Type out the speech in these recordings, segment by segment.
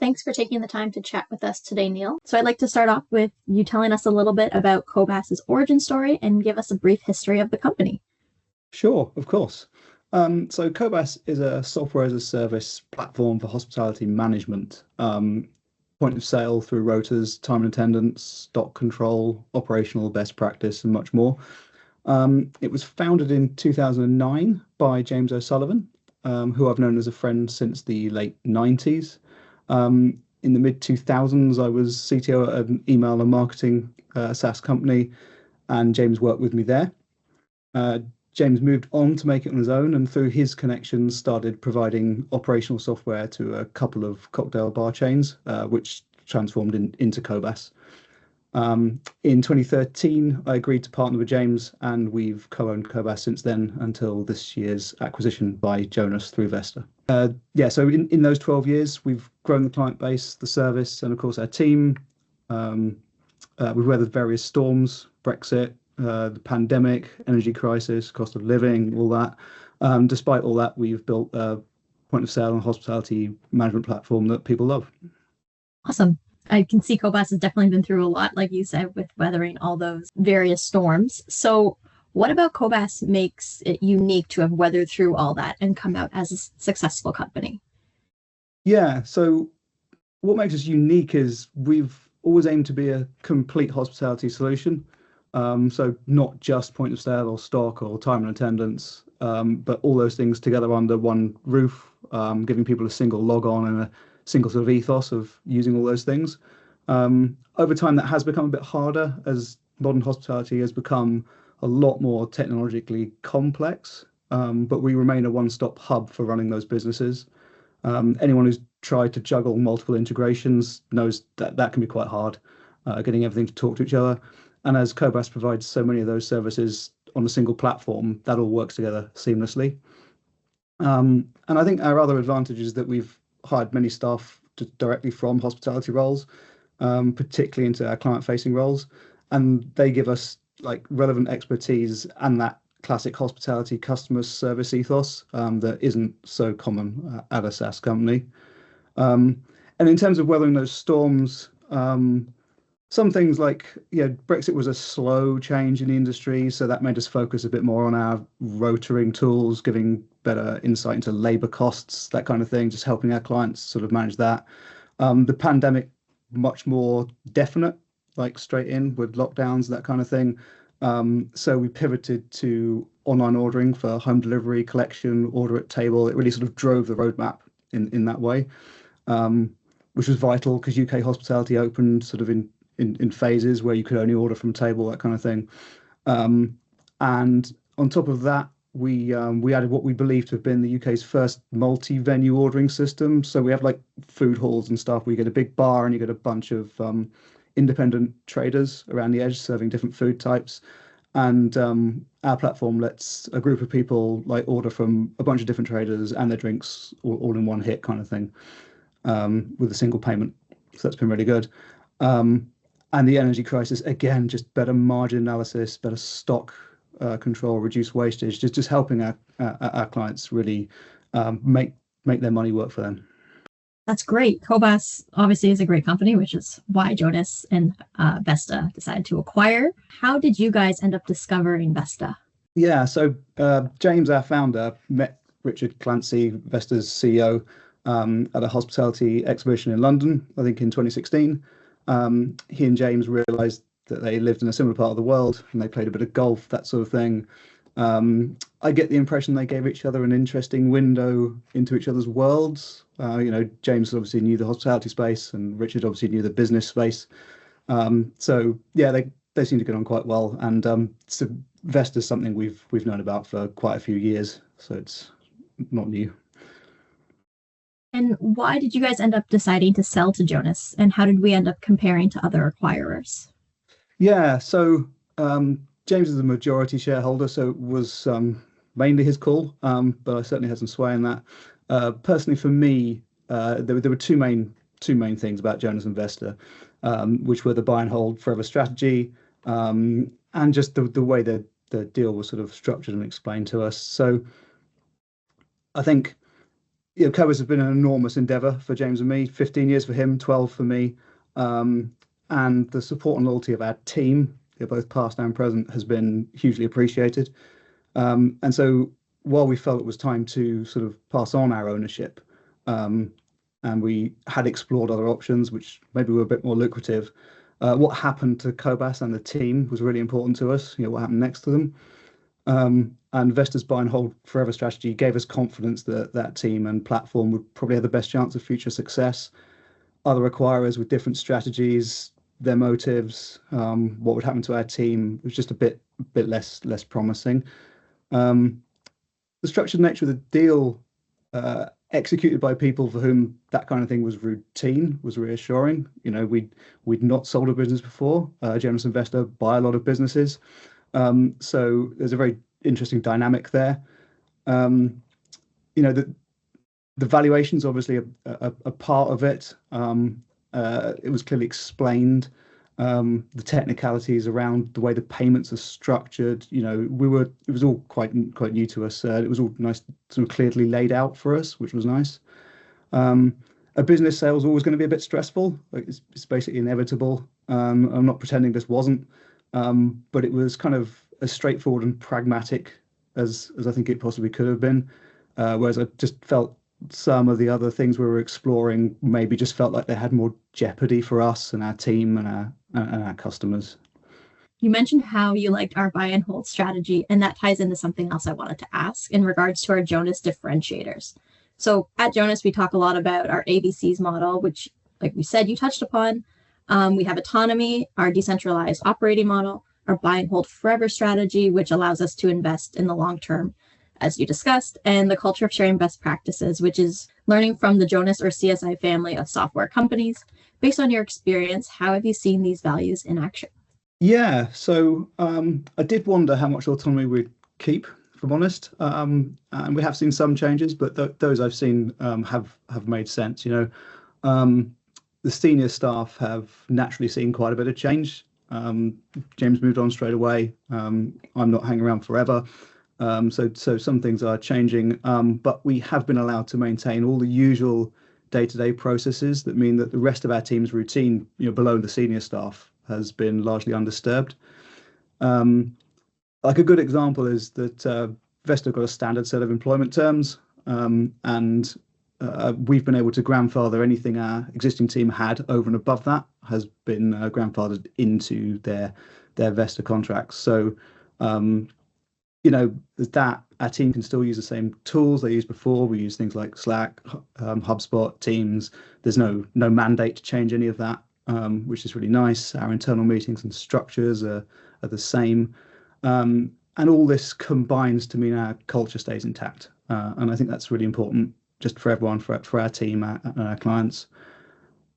Thanks for taking the time to chat with us today, Neil. So I'd like to start off with you telling us a little bit about Kobas's origin story and give us a brief history of the company. Sure, of course. So Kobas is a software as a service platform for hospitality management, point of sale through rotas, time and attendance, stock control, operational best practice, and much more. It was founded in 2009 by James O'Sullivan, who I've known as a friend since the late 90s. In the mid 2000s, I was CTO at an email and marketing SaaS company, and James worked with me there. Uh, James moved on to make it on his own, and through his connections, started providing operational software to a couple of cocktail bar chains, which transformed into Kobas. In 2013, I agreed to partner with James, and we've co-owned Kobas since then until this year's acquisition by Jonas through Vesta. Yeah, so in those 12 years, we've grown the client base, the service, and of course our team. Um, we've weathered various storms, Brexit, the pandemic, energy crisis, cost of living, all that. Despite all that, we've built a point of sale and hospitality management platform that people love. Awesome. I can see Kobas has definitely been through a lot, like you said, with weathering all those various storms. So, what about Kobas makes it unique to have weathered through all that and come out as a successful company? Yeah, so what makes us unique is we've always aimed to be a complete hospitality solution. So not just point of sale or stock or time and attendance, but all those things together under one roof, giving people a single log on and a single sort of ethos of using all those things. Over time, that has become a bit harder as modern hospitality has become a lot more technologically complex, but we remain a one-stop hub for running those businesses. Anyone who's tried to juggle multiple integrations knows that that can be quite hard, getting everything to talk to each other. And as Kobas provides so many of those services on a single platform, that all works together seamlessly. And I think our other advantage is that we've hired many staff directly from hospitality roles, particularly into our client-facing roles, and they give us like relevant expertise and that classic hospitality customer service ethos that isn't so common at a SaaS company. And in terms of weathering those storms, some things like, Brexit was a slow change in the industry, so that made us focus a bit more on our rotoring tools, giving better insight into labor costs, that kind of thing, just helping our clients sort of manage that. The pandemic, much more definite, like straight in with lockdowns, that kind of thing. So we pivoted to online ordering for home delivery, collection, order at table. It really sort of drove the roadmap in that way, which was vital because UK hospitality opened sort of in phases where you could only order from table, that kind of thing. And on top of that, we added what we believe to have been the UK's first multi-venue ordering system. So we have like food halls and stuff. We get a big bar and you get a bunch of independent traders around the edge serving different food types. And our platform lets a group of people like order from a bunch of different traders and their drinks all in one hit kind of thing, with a single payment. So that's been really good. And the energy crisis, again, just better margin analysis, better stock control, reduce wastage, just helping our clients really make their money work for them. That's great. Kobas obviously is a great company, which is why Jonas and Vesta decided to acquire. How did you guys end up discovering Vesta? Yeah, so James, our founder, met Richard Clancy, Vesta's CEO, at a hospitality exhibition in London, I think in 2016. He and James realized that they lived in a similar part of the world and they played a bit of golf, that sort of thing. I get the impression they gave each other an interesting window into each other's worlds. James obviously knew the hospitality space and Richard obviously knew the business space. So yeah, they seem to get on quite well. And so Vesta's something we've known about for quite a few years, so it's not new. And why did you guys end up deciding to sell to Jonas? And how did we end up comparing to other acquirers? Yeah, so James is a majority shareholder, so it was mainly his call, but I certainly had some sway in that. Personally, for me, there were two main things about Jonas and Vesta, which were the buy and hold forever strategy, and just the way the deal was sort of structured and explained to us. So I think Kobas has been an enormous endeavor for James and me. 15 years for him, 12 for me. Um, and the support and loyalty of our team, both past and present, has been hugely appreciated. And so while we felt it was time to sort of pass on our ownership, um, and we had explored other options, which maybe were a bit more lucrative, what happened to Kobas and the team was really important to us. What happened next to them. And Vesta's buy and hold forever strategy gave us confidence that that team and platform would probably have the best chance of future success. Other acquirers with different strategies, their motives, what would happen to our team was just a bit less promising. Um, the structured nature of the deal, executed by people for whom that kind of thing was routine, was reassuring. We'd not sold a business before. Jonas and Vesta buy a lot of businesses, so there's a very interesting dynamic there. Um, the valuation's obviously a part of it. It was clearly explained. The technicalities around the way the payments are structured, it was all quite new to us. It was all nice, sort of clearly laid out for us, which was nice. A business sale is always going to be a bit stressful. Like it's basically inevitable. I'm not pretending this wasn't, but it was kind of as straightforward and pragmatic as I think it possibly could have been. Whereas I just felt some of the other things we were exploring maybe just felt like they had more jeopardy for us and our team and our customers. You mentioned how you liked our buy and hold strategy, and that ties into something else I wanted to ask in regards to our Jonas differentiators. So at Jonas, we talk a lot about our ABCs model, which, like we said, you touched upon. We have autonomy, our decentralized operating model, our buy and hold forever strategy, which allows us to invest in the long term, as you discussed, and the culture of sharing best practices, which is learning from the Jonas or CSI family of software companies. Based on your experience, how have you seen these values in action? Yeah, so I did wonder how much autonomy we'd keep, if I'm honest. And we have seen some changes, but those I've seen have made sense. The senior staff have naturally seen quite a bit of change. James moved on straight away. I'm not hanging around forever. So some things are changing, but we have been allowed to maintain all the usual day-to-day processes that mean that the rest of our team's routine, below the senior staff, has been largely undisturbed. Like a good example is that Vesta got a standard set of employment terms, and we've been able to grandfather anything our existing team had over and above that has been grandfathered into their Vesta contracts. So that our team can still use the same tools they used before. We use things like Slack, HubSpot, Teams. There's no mandate to change any of that, which is really nice. Our internal meetings and structures are the same. And all this combines to mean our culture stays intact. And I think that's really important just for everyone, for our team and our clients.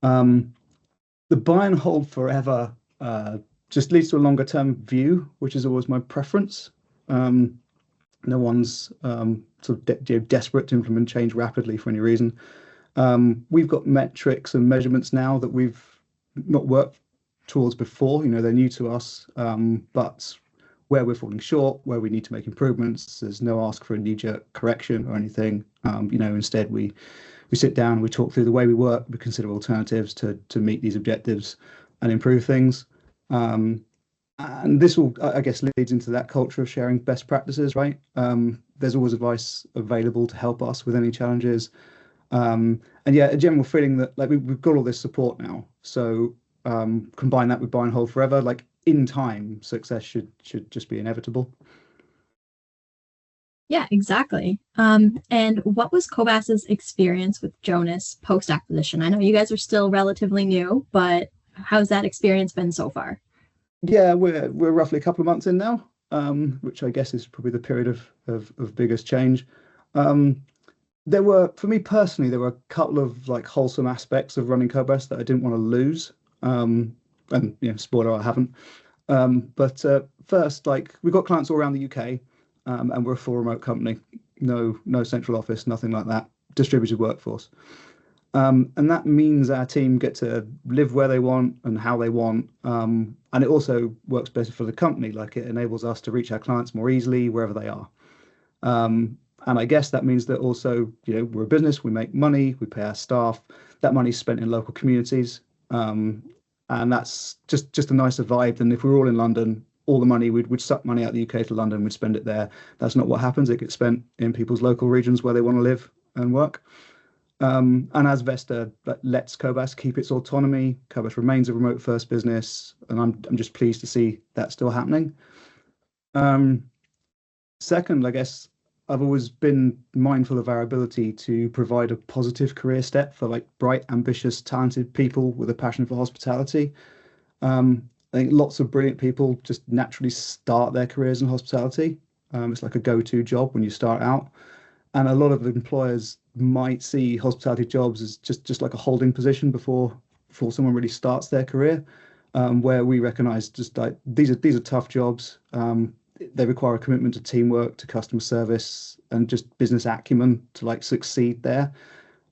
The buy and hold forever just leads to a longer term view, which is always my preference. No one's sort of desperate to implement change rapidly for any reason. We've got metrics and measurements now that we've not worked towards before. They're new to us, but where we're falling short, where we need to make improvements, there's no ask for a knee-jerk correction or anything. Instead we sit down, we talk through the way we work, we consider alternatives to meet these objectives and improve things. And this all, I guess, leads into that culture of sharing best practices, right? There's always advice available to help us with any challenges. And yeah, a general feeling that like we've got all this support now. So combine that with buy and hold forever, like in time, success should just be inevitable. Yeah, exactly. And what was Kobas's experience with Jonas post acquisition? I know you guys are still relatively new, but how's that experience been so far? Yeah, we're roughly a couple of months in now, which I guess is probably the period of biggest change. For me personally, there were a couple of like wholesome aspects of running Kobas that I didn't want to lose. And spoiler, I haven't. But first, like we've got clients all around the UK, and we're a full remote company. No central office, nothing like that. Distributed workforce. And that means our team get to live where they want and how they want. And it also works better for the company. Like it enables us to reach our clients more easily wherever they are. And I guess that means that also, we're a business, we make money, we pay our staff. That money's spent in local communities. Um, and that's just a nicer vibe than if we were all in London, all the money, we'd suck money out of the UK to London, we'd spend it there. That's not what happens. It gets spent in people's local regions where they want to live and work. And as Vesta lets Kobas keep its autonomy, Kobas remains a remote first business, and I'm just pleased to see that still happening. Um, Second, I guess I've always been mindful of our ability to provide a positive career step for like bright, ambitious, talented people with a passion for hospitality. I think lots of brilliant people just naturally start their careers in hospitality. It's like a go-to job when you start out, and a lot of employers might see hospitality jobs as just like a holding position before someone really starts their career. Where we recognise just like these are tough jobs. They require a commitment to teamwork, to customer service, and just business acumen to like succeed there.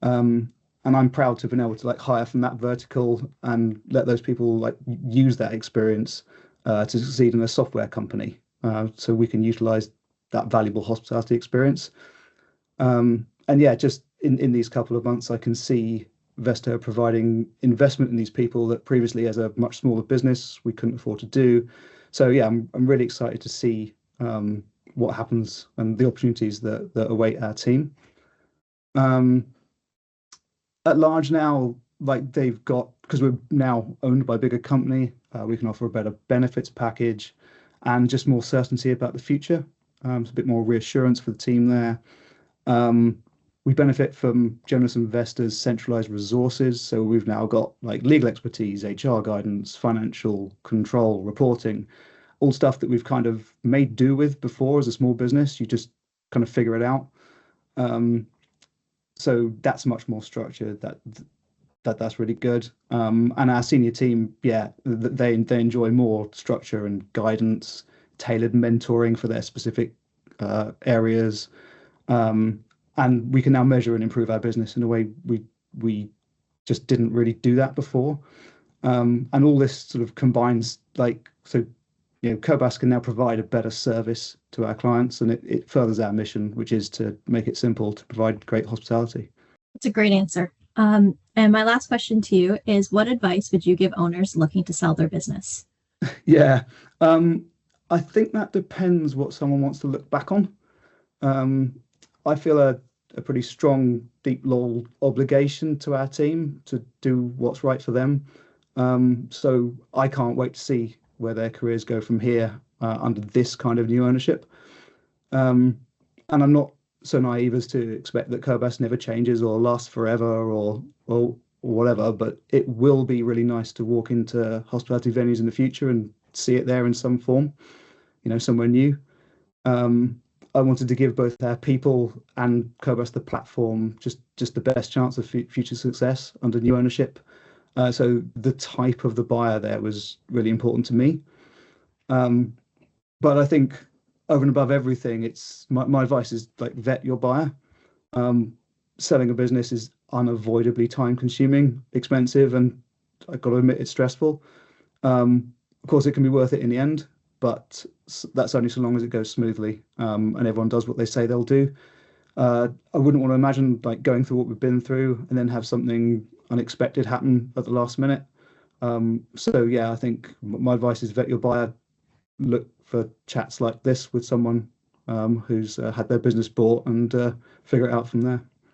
And I'm proud to have been able to like hire from that vertical and let those people like use that experience to succeed in a software company. So we can utilize that valuable hospitality experience. And yeah, just in these couple of months, I can see Vesta providing investment in these people that previously, as a much smaller business, we couldn't afford to do. So yeah, I'm really excited to see what happens and the opportunities that await our team. Um, at large now, like they've got, because we're now owned by a bigger company, we can offer a better benefits package and just more certainty about the future. So a bit more reassurance for the team there. Um, we benefit from Jonas Investors' centralized resources. So we've now got like legal expertise, HR guidance, financial control, reporting, all stuff that we've kind of made do with before as a small business. You just kind of figure it out. Um, so that's much more structured. That's really good. And our senior team, yeah, they enjoy more structure and guidance, tailored mentoring for their specific areas. And we can now measure and improve our business in a way we just didn't really do that before. And all this sort of combines like so. Kobas can now provide a better service to our clients, and it furthers our mission, which is to make it simple to provide great hospitality. It's a great answer. And my last question to you is, what advice would you give owners looking to sell their business? Yeah, I think that depends what someone wants to look back on. Um, I feel a pretty strong, deep loyal obligation to our team to do what's right for them. So I can't wait to see where their careers go from here under this kind of new ownership. Um, and I'm not so naive as to expect that Kobas never changes or lasts forever or whatever, but it will be really nice to walk into hospitality venues in the future and see it there in some form, somewhere new. I wanted to give both our people and Kobas the platform just the best chance of future success under new ownership. So the type of the buyer there was really important to me. Um, but I think over and above everything, it's my advice is like vet your buyer. Um, Selling a business is unavoidably time consuming, expensive, and I've got to admit it's stressful. Of course, it can be worth it in the end, but that's only so long as it goes smoothly and everyone does what they say they'll do. I wouldn't want to imagine like going through what we've been through and then have something unexpected happen at the last minute. So yeah, I think my advice is vet your buyer, look for chats like this with someone who's had their business bought and figure it out from there.